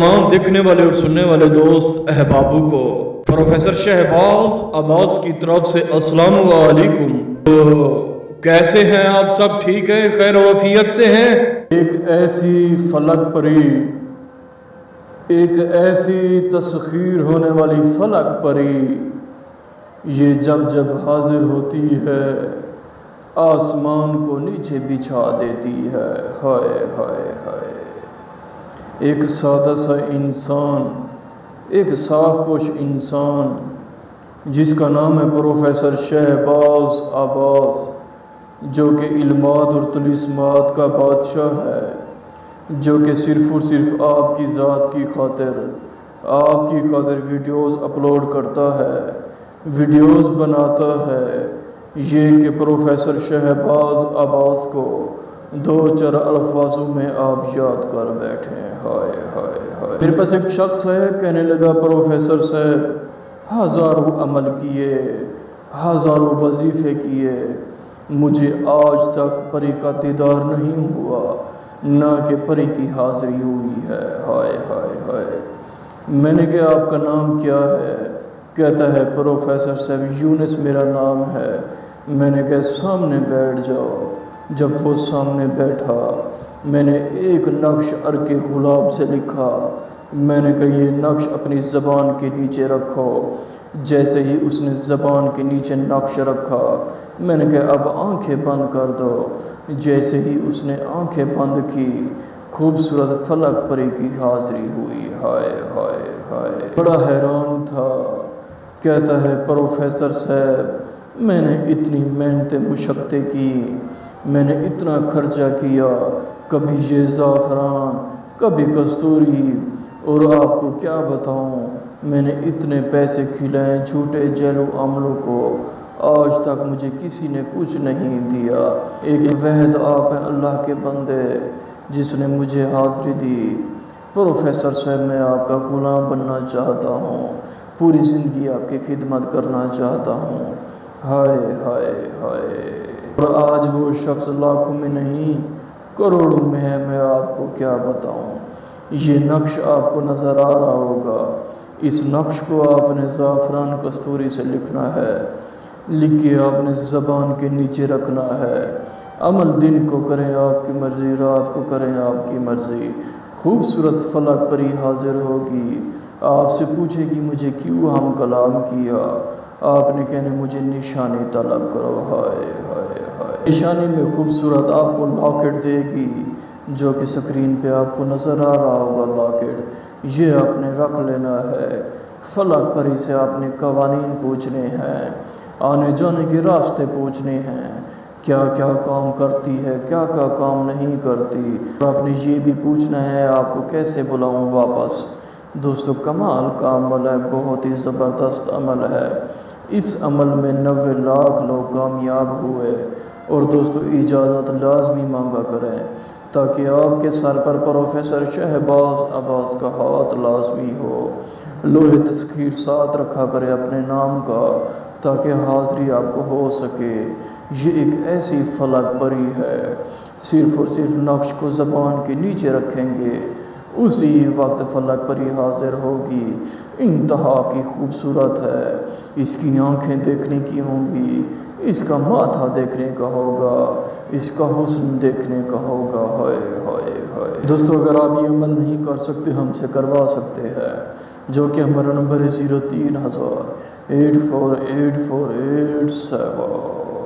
तमाम देखने वाले और सुनने वाले दोस्त अहबाबों को प्रोफेसर शहबाज अब्बास की तरफ से अस्सलाम वालेकुम। तो कैसे हैं आप सब? ठीक है, खैर वफियत से हैं? एक ऐसी फलक परी, एक ऐसी तस्खीर होने वाली फलक परी, ये जब जब हाजिर होती है आसमान को नीचे बिछा देती है। हाय हाय हाय। एक सादा सा इंसान, एक साफ पोश इंसान जिसका नाम है प्रोफेसर शहबाज अब्बास, जो कि इल्मात और तलिस्मात का बादशाह है, जो कि सिर्फ़ और सिर्फ आपकी ज़ात की खातिर वीडियोस अपलोड करता है, वीडियोस बनाता है। ये कि प्रोफेसर शहबाज अब्बास को दो चार अल्फाजों में आप याद कर बैठे हैं। हाय हाय हाय। मेरे पास एक शख्स है, कहने लगा प्रोफेसर साहब हज़ारों अमल किए, हज़ारों वजीफ़े किए, मुझे आज तक परी का दीदार नहीं हुआ, ना कि परी की हाज़िरी हुई है। हाय हाय हाय। मैंने कहा आपका नाम क्या है? कहता है प्रोफेसर साहब यूनुस मेरा नाम है। मैंने कहा सामने बैठ जाओ। जब वो सामने बैठा, मैंने एक नक्श अर्के गुलाब से लिखा। मैंने कहा ये नक्श अपनी ज़बान के नीचे रखो। जैसे ही उसने ज़बान के नीचे नक्श रखा, मैंने कहा अब आंखें बंद कर दो। जैसे ही उसने आंखें बंद की, खूबसूरत फलक परी की हाज़िरी हुई। हाय हाय हाय। बड़ा हैरान था। कहता है प्रोफेसर साहब मैंने इतनी मेहनत मुशक्क़तें की, मैंने इतना खर्चा किया, कभी ये ज़ाफ़रान, कभी कस्तूरी, और आपको क्या बताऊं, मैंने इतने पैसे खिलाए झूठे जेलों अमलों को, आज तक मुझे किसी ने कुछ नहीं दिया। एक वहद आप हैं अल्लाह के बंदे जिसने मुझे हाज़िरी दी। प्रोफेसर साहब मैं आपका ग़ुलाम बनना चाहता हूँ, पूरी ज़िंदगी आपकी खिदमत करना चाहता हूँ। हाय हाय हाय। और आज वो शख्स लाखों में नहीं करोड़ों में है। मैं आपको क्या बताऊं। ये नक्श आपको नज़र आ रहा होगा। इस नक्श को आपने ज़ाफ़रान कस्तूरी से लिखना है, लिख के आपने ज़बान के नीचे रखना है। अमल दिन को करें आपकी मर्ज़ी, रात को करें आपकी मर्ज़ी। खूबसूरत फलक परी हाजिर होगी, आपसे पूछेगी मुझे क्यों हम कलाम किया। आपने कहने मुझे निशानी तलब करो। हाय हाय हाय। निशानी में खूबसूरत आपको लॉकेट देगी, जो कि स्क्रीन पे आपको नज़र आ रहा होगा लॉकेट। ये आपने रख लेना है। फलक परी से आपने कवानीन पूछने हैं, आने जाने के रास्ते पूछने हैं, क्या क्या काम करती है, क्या क्या काम नहीं करती। आपने ये भी पूछना है आपको कैसे बुलाऊं वापस। दोस्तों कमाल का अमल है, बहुत ही ज़बरदस्त अमल है। इस अमल में 90 लाख लोग कामयाब हुए। और दोस्तों इजाज़त लाजमी मांगा करें, ताकि आपके सर पर प्रोफेसर शहबाज अब्बास का हाथ लाजमी हो। लोहे तस्खीर साथ रखा करें अपने नाम का, ताकि हाज़िरी आपको हो सके। ये एक ऐसी फलक परी है, सिर्फ़ और सिर्फ नक्श को ज़बान के नीचे रखेंगे, उसी वक्त फलक परी हाजिर होगी। इंतहा की खूबसूरत है। इसकी आंखें देखने की होंगी, इसका माथा देखने का होगा, इसका हुस्न देखने का होगा। हाय हाय हाय। दोस्तों अगर आप ये अमल नहीं कर सकते, हमसे करवा सकते हैं, जो कि हमारा नंबर है 03,000 848487।